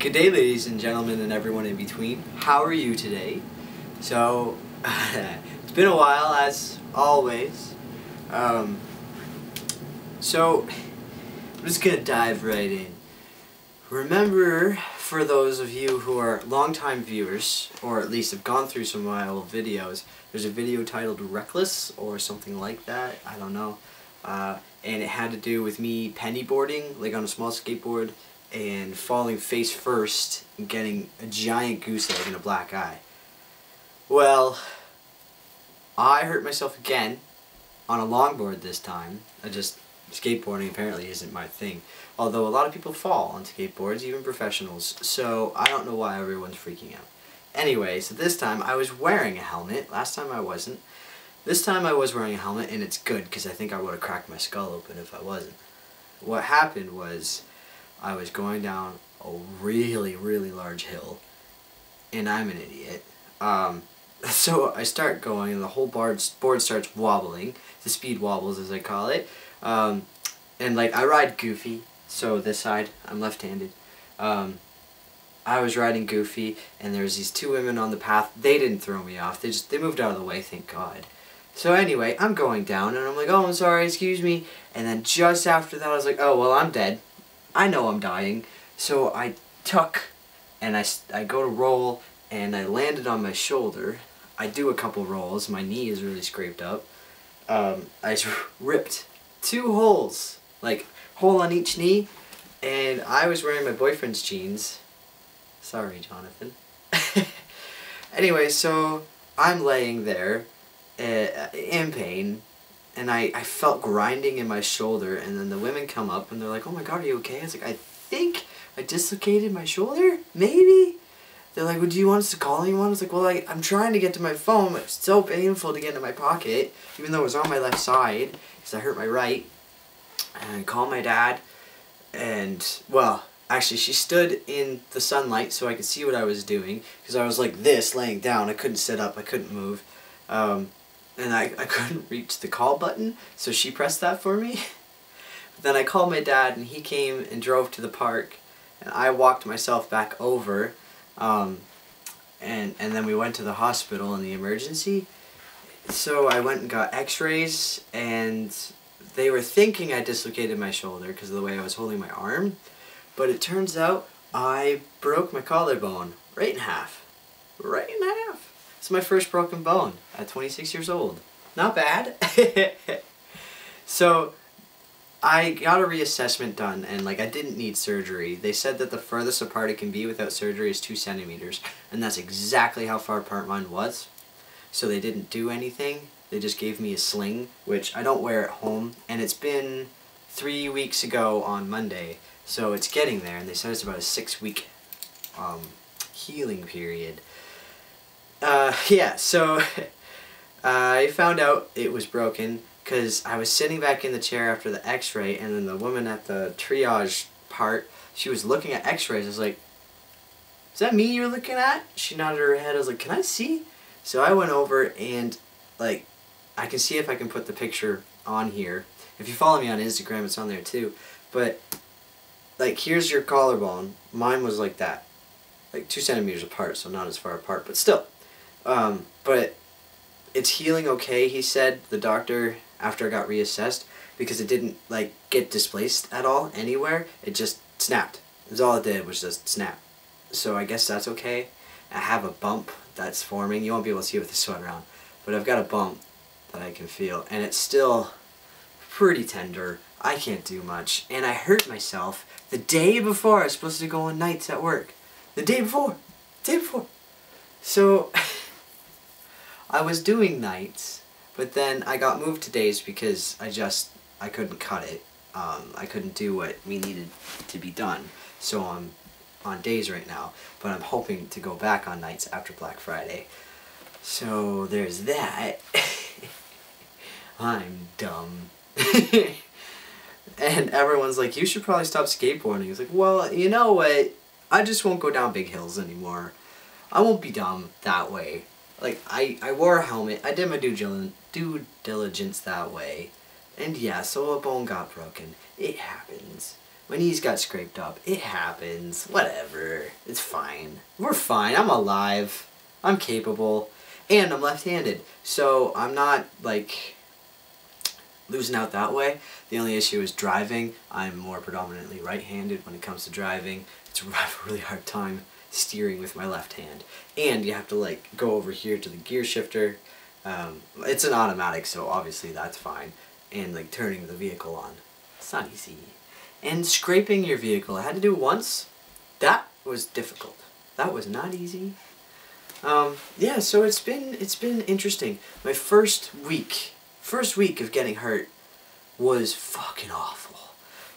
Good day, ladies and gentlemen, and everyone in between. How are you today? So, it's been a while, as always. So, I'm just gonna dive right in. Remember, for those of you who are longtime viewers, or at least have gone through some of my old videos, there's a video titled Reckless, or something like that, I don't know. And it had to do with me pennyboarding, like on a small skateboard, and falling face first and getting a giant goose egg and a black eye. Well, I hurt myself again on a longboard this time. Skateboarding apparently isn't my thing. Although a lot of people fall on skateboards, even professionals, so I don't know why everyone's freaking out. Anyway, so this time I was wearing a helmet. Last time I wasn't. This time I was wearing a helmet, and it's good because I think I would have cracked my skull open if I wasn't. What happened was I was going down a really, really large hill, and I'm an idiot. So I start going, and the whole board starts wobbling. The speed wobbles, as I call it. And like I ride goofy, so this side, I'm left-handed. I was riding goofy, and there's these two women on the path. They didn't throw me off. They moved out of the way, thank God. So anyway, I'm going down, and I'm like, oh, I'm sorry, excuse me. And then just after that, I was like, oh, well, I'm dead. I know I'm dying. So I tuck, and I go to roll, and I landed on my shoulder. I do a couple rolls. My knee is really scraped up. I ripped 2 holes, like hole on each knee, and I was wearing my boyfriend's jeans. Sorry, Jonathan. Anyway, so I'm laying there in pain, and I felt grinding in my shoulder, and then the women come up and they're like, oh my God, are you okay? I was like, I think I dislocated my shoulder, maybe? They're like, well, do you want us to call anyone? I was like, well, I'm trying to get to my phone, but it's so painful to get into my pocket, even though it was on my left side, because I hurt my right. And I called my dad, and, well, actually, she stood in the sunlight so I could see what I was doing, because I was like this, laying down. I couldn't sit up, I couldn't move. And I couldn't reach the call button, so she pressed that for me. But then I called my dad, and he came and drove to the park, and I walked myself back over, and then we went to the hospital in the emergency. So I went and got x-rays, and they were thinking I dislocated my shoulder because of the way I was holding my arm, but it turns out I broke my collarbone right in half. Right in half. It's my first broken bone at 26 years old. Not bad. So I got a reassessment done, and like I didn't need surgery. They said that the furthest apart it can be without surgery is 2 centimeters, and that's exactly how far apart mine was. So they didn't do anything. They just gave me a sling, which I don't wear at home, and it's been 3 weeks ago on Monday, so it's getting there, and they said it's about a 6-week healing period. Yeah, so I found out it was broken because I was sitting back in the chair after the x-ray, and then the woman at the triage part, she was looking at x-rays. I was like, is that me you're looking at? She nodded her head. I was like, can I see? So I went over, and like, I can see if I can put the picture on here. If you follow me on Instagram, it's on there too. But like, here's your collarbone. Mine was like that, like 2 centimeters apart, so not as far apart, but still. But it's healing okay, he said, the doctor, after I got reassessed, because it didn't like get displaced at all anywhere. It just snapped. That's all it did, was just snap. So I guess that's okay. I have a bump that's forming. You won't be able to see it with the sweater on, but I've got a bump that I can feel, and it's still pretty tender. I can't do much, and I hurt myself the day before I was supposed to go on nights at work. The day before. So I was doing nights, but then I got moved to days because I couldn't cut it. I couldn't do what we needed to be done. So I'm on days right now, but I'm hoping to go back on nights after Black Friday. So there's that. I'm dumb. And everyone's like, you should probably stop skateboarding. It's like, well, you know what? I just won't go down big hills anymore. I won't be dumb that way. Like, I wore a helmet. I did my due diligence that way. And yeah, so a bone got broken. It happens. My knees got scraped up. It happens. Whatever. It's fine. We're fine. I'm alive. I'm capable. And I'm left-handed. So I'm not, like, losing out that way. The only issue is driving. I'm more predominantly right-handed when it comes to driving. I have a really hard time steering with my left hand. And you have to, like, go over here to the gear shifter. It's an automatic, so obviously that's fine. And, like, turning the vehicle on. It's not easy. And scraping your vehicle, I had to do it once. That was difficult. That was not easy. Yeah, so it's been interesting. My first week of getting hurt was fucking awful.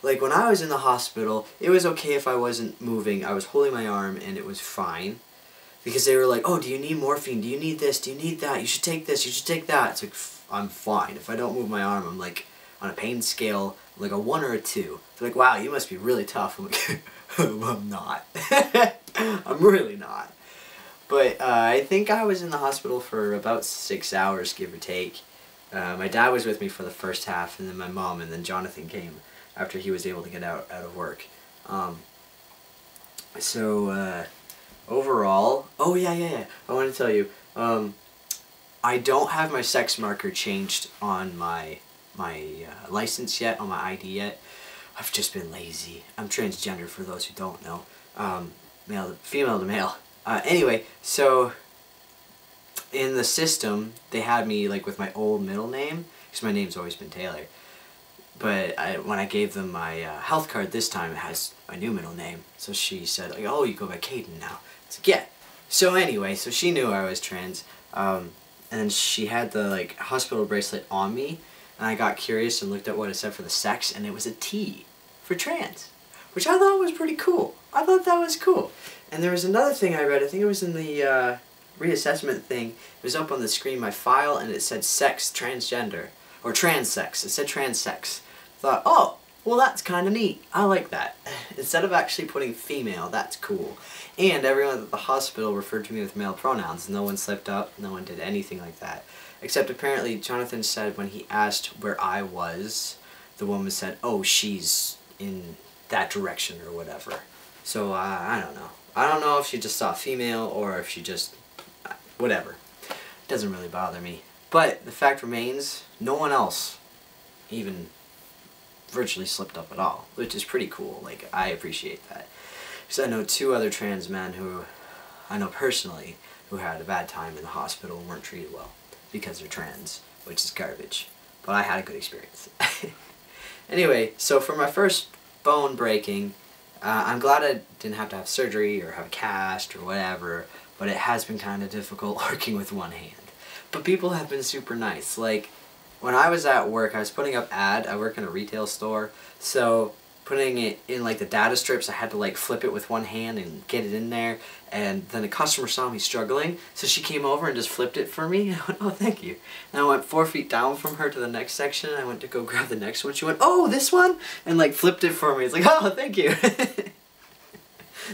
Like, when I was in the hospital, it was okay if I wasn't moving. I was holding my arm and it was fine. Because they were like, oh, do you need morphine? Do you need this? Do you need that? You should take this. You should take that. It's like, I'm fine. If I don't move my arm, I'm like, on a pain scale, like a 1 or a 2. They're like, wow, you must be really tough. I'm like, I'm not. I'm really not. But I think I was in the hospital for about 6 hours, give or take. My dad was with me for the first half, and then my mom, and then Jonathan came after he was able to get out of work. Overall, oh yeah, I want to tell you, I don't have my sex marker changed on my license yet, on my ID yet. I've just been lazy. I'm transgender for those who don't know. Female to male. Anyway, so in the system, they had me like with my old middle name, because my name's always been Taylor. But when I gave them my health card this time, it has my new middle name. So she said, like, oh, you go by Caden now. It's like, yeah. So anyway, so she knew I was trans. And she had the like hospital bracelet on me. And I got curious and looked at what it said for the sex, and it was a T for trans, which I thought was pretty cool. I thought that was cool. And there was another thing I read, I think it was in the reassessment thing, it was up on the screen, my file, and it said sex transgender, or trans sex. It said trans sex. I thought, oh, well that's kind of neat. I like that. Instead of actually putting female, that's cool. And everyone at the hospital referred to me with male pronouns. No one slipped up, no one did anything like that. Except apparently Jonathan said when he asked where I was, the woman said, oh, she's in that direction or whatever. So I don't know. I don't know if she just saw female or if she just, whatever. It doesn't really bother me. But the fact remains, no one else even virtually slipped up at all, which is pretty cool. Like, I appreciate that. Because I know 2 other trans men who I know personally who had a bad time in the hospital and weren't treated well because they're trans, which is garbage. But I had a good experience. Anyway, so for my first bone breaking, I'm glad I didn't have to have surgery or have a cast or whatever, but it has been kind of difficult working with one hand. But people have been super nice. Like, when I was at work, I was putting up I work in a retail store, so putting it in like the data strips, I had to like flip it with one hand and get it in there, and then a customer saw me struggling, so she came over and just flipped it for me, and I went, oh, thank you. And I went 4 feet down from her to the next section, and I went to go grab the next one, she went, oh, this one? And like flipped it for me. It's like, oh, thank you.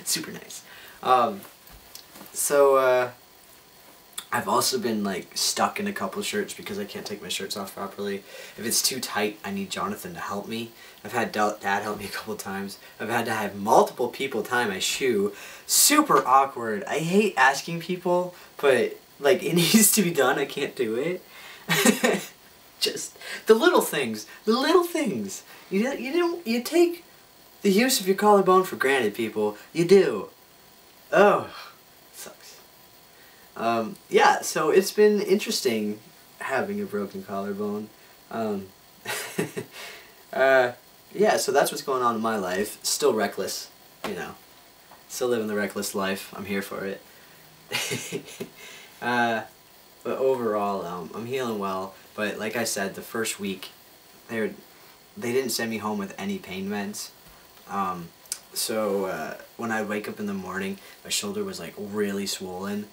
Super nice. I've also been like stuck in a couple of shirts because I can't take my shirts off properly. If it's too tight, I need Jonathan to help me. I've had Dad help me a couple of times. I've had to have multiple people tie my shoe. Super awkward. I hate asking people, but like it needs to be done. I can't do it. Just the little things. The little things. You take the use of your collarbone for granted, people. You do. Oh. Yeah, so it's been interesting having a broken collarbone. Yeah, so that's what's going on in my life. Still reckless, you know. Still living the reckless life. I'm here for it. But overall, I'm healing well. But like I said, the first week, they didn't send me home with any pain meds. When I wake up in the morning, my shoulder was like really swollen.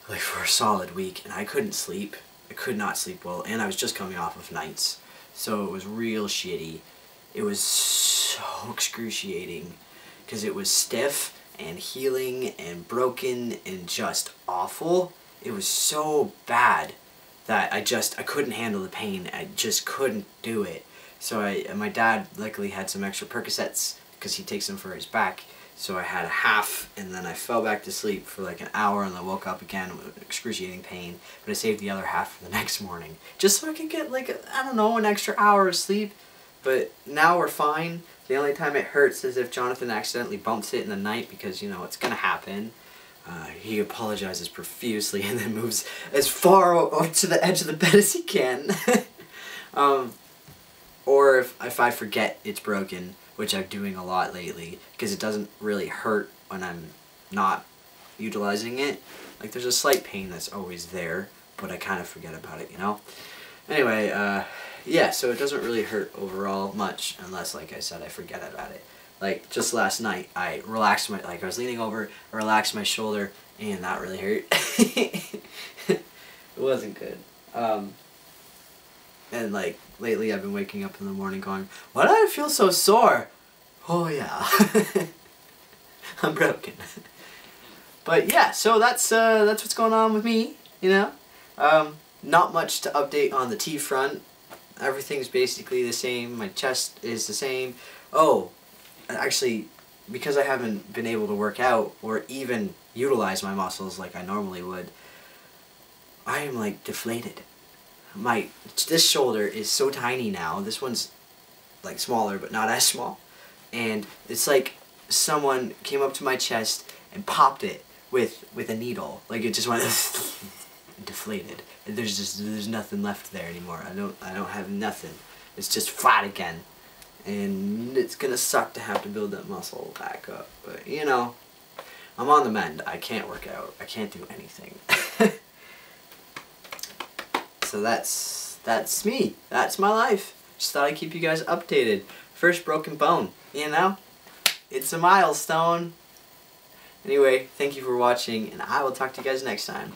Like for a solid week, and I couldn't sleep. I could not sleep well, and I was just coming off of nights, so it was real shitty. It was so excruciating because it was stiff and healing and broken and just awful. It was so bad that I couldn't handle the pain. I just couldn't do it. So my dad luckily had some extra Percocets because he takes them for his back. So I had a half, and then I fell back to sleep for like an hour, and I woke up again with excruciating pain. But I saved the other half for the next morning, just so I could get like, I don't know, an extra hour of sleep. But now we're fine. The only time it hurts is if Jonathan accidentally bumps it in the night, because, you know, it's gonna happen. He apologizes profusely and then moves as far to the edge of the bed as he can. Or if I forget it's broken, which I'm doing a lot lately, because it doesn't really hurt when I'm not utilizing it. Like, there's a slight pain that's always there, but I kind of forget about it, you know? Anyway, yeah, so it doesn't really hurt overall much, unless, like I said, I forget about it. Like, just last night, I relaxed my, like, I was leaning over, I relaxed my shoulder, and that really hurt. It wasn't good. And, like, lately I've been waking up in the morning going, why do I feel so sore? Oh, yeah. I'm broken. But, yeah, so that's what's going on with me, you know? Not much to update on the T front. Everything's basically the same. My chest is the same. Oh, actually, because I haven't been able to work out or even utilize my muscles like I normally would, I am, like, deflated. This shoulder is so tiny now. This one's like smaller, but not as small. And it's like someone came up to my chest and popped it with a needle. Like, it just went deflated. And there's nothing left there anymore. I don't have nothing. It's just flat again. And it's gonna suck to have to build that muscle back up. But, you know, I'm on the mend. I can't work out. I can't do anything. So that's me. That's my life. Just thought I'd keep you guys updated. First broken bone, you know? It's a milestone. Anyway, thank you for watching, and I will talk to you guys next time.